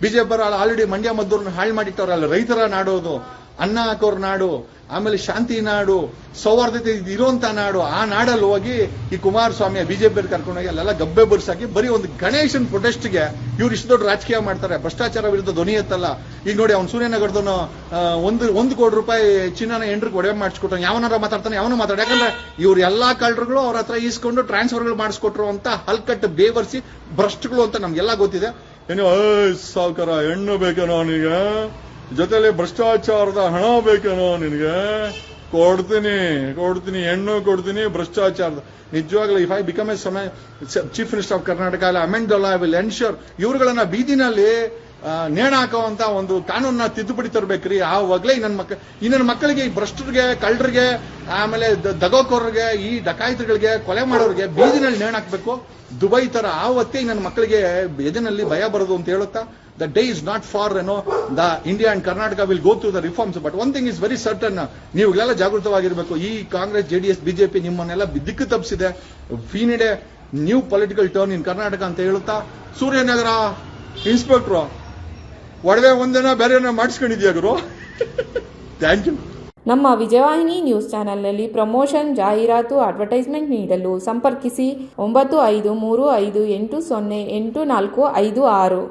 BJP already Mandya ಮದ್ದೂರ್ನ ಹಾಳು ಮಾಡಿಟ್ಟವ್ರಲ್ಲ. ರೈತರ ನಾಡೋದು, ಅನ್ನ ಹಾಕೋರ್ ನಾಡು, ಆಮೇಲೆ ಶಾಂತಿ ನಾಡು, ಸೌಹಾರ್ದತೆ ಇರುವಂತ ನಾಡು. ಆ ನಾಡಲ್ಲಿ ಹೋಗಿ ಈ ಕುಮಾರಸ್ವಾಮಿ ಬಿಜೆಪಿ ಕರ್ಕೊಂಡೋಗಿ ಅಲ್ಲೆಲ್ಲ ಗಬ್ಬೆ ಬರ್ಸಾಕಿ ಬರೀ ಒಂದು ಗಣೇಶನ್ ಪ್ರೊಟೆಸ್ಟ್ಗೆ ಇವ್ರು ಇಷ್ಟು ದೊಡ್ಡ ರಾಜಕೀಯ ಮಾಡ್ತಾರೆ. ಭ್ರಷ್ಟಾಚಾರ ವಿರುದ್ಧ ಧ್ವನಿ ಎತ್ತಲ್ಲ. ಈಗ ನೋಡಿ, ಅವ್ನು ಸೂರ್ಯನಗರದವನು ಒಂದು ಕೋಟಿ ರೂಪಾಯಿ ಚಿನ್ನನ ಎಂಟ್ರಿಗೆ ಒಡೆ ಮಾಡಿಸ್ಕೊಟ್ಟು ಯಾವನಾರ ಮಾತಾಡ್ತಾನೆ, ಯಾವನು ಮಾತಾಡ. ಯಾಕಂದ್ರೆ ಇವ್ರು ಎಲ್ಲಾ ಕಳ್ಳರುಗಳು ಅವ್ರ ಹತ್ರ ಈಸ್ಕೊಂಡು ಟ್ರಾನ್ಸ್ಫರ್ಗಳು ಮಾಡಿಸ್ಕೊಟ್ರು ಅಂತ ಹಲ್ಕಟ್ಟು ಬೇವರ್ಸಿ ಭ್ರಷ್ಟಗಳು ಅಂತ ನಮ್ಗೆಲ್ಲ ಗೊತ್ತಿದೆ. ಏನೋ ಸಾವುಕಾರ ಹೆಣ್ಣು ಬೇಕೇನೋ ನಿನಗೆ, ಜೊತೆಲಿ ಭ್ರಷ್ಟಾಚಾರದ ಹಣ ಬೇಕೇನೋ ನಿನಗೆ, ಕೊಡ್ತೀನಿ ಹೆಣ್ಣು ಕೊಡ್ತೀನಿ ಭ್ರಷ್ಟಾಚಾರದ. ನಿಜವಾಗ್ಲೂ if I become a chief minister of Karnataka, amend the law, I will ensure ಇವ್ರುಗಳನ್ನ ಬೀದಿನಲ್ಲಿ ನೇಣ ಹಾಕುವಂತ ಒಂದು ಕಾನೂನನ್ನ ತಿದ್ದುಪಡಿ ತರಬೇಕ್ರಿ. ಆವಾಗಲೇ ಈ ನನ್ನ ಮಕ್ಕಳಿಗೆ, ಈ ಭ್ರಷ್ಟರಿಗೆ, ಕಳ್ಳರಿಗೆ, ಆಮೇಲೆ ದಗೋಕೋರ್ರಿಗೆ, ಈ ಡಕಾಯಿತಗಳಿಗೆ, ಕೊಲೆ ಮಾಡೋರಿಗೆ ಬೀದಿನಲ್ಲಿ ನೇಣ ಹಾಕ್ಬೇಕು ದುಬೈ ತರ. ಆವತ್ತೇ ನನ್ನ ಮಕ್ಕಳಿಗೆ ಎದೆನಲ್ಲಿ ಭಯ ಬರೋದು ಅಂತ ಹೇಳುತ್ತಾ, the day is not far the India and Karnataka will go through the reforms. But one thing is very certain, ನೀವುಗಳೆಲ್ಲ ಜಾಗೃತವಾಗಿರಬೇಕು. ಈ ಕಾಂಗ್ರೆಸ್, ಜೆಡಿಎಸ್, ಬಿಜೆಪಿ ನಿಮ್ಮನ್ನೆಲ್ಲ ದಿಕ್ಕು ತಪ್ಪಿಸಿದೆ. We need a new political turn in Karnataka ಅಂತ ಹೇಳುತ್ತಾ, ಸೂರ್ಯನಗರ ಇನ್ಸ್ಪೆಕ್ಟ್ರು ಒಡವೆ ಒಂದೇನ ಬೇರೆ ಮಾಡಿಸ್ಕೊಂಡಿದ್ಯಾ ಗುರು? Thank you. ನಮ್ಮ ವಿಜಯವಾಹಿನಿ ನ್ಯೂಸ್ ಚಾನೆಲ್ನಲ್ಲಿ ಪ್ರಮೋಷನ್, ಜಾಹೀರಾತು, ಅಡ್ವರ್ಟೈಸ್ಮೆಂಟ್ ನೀಡಲು ಸಂಪರ್ಕಿಸಿ 9535808456.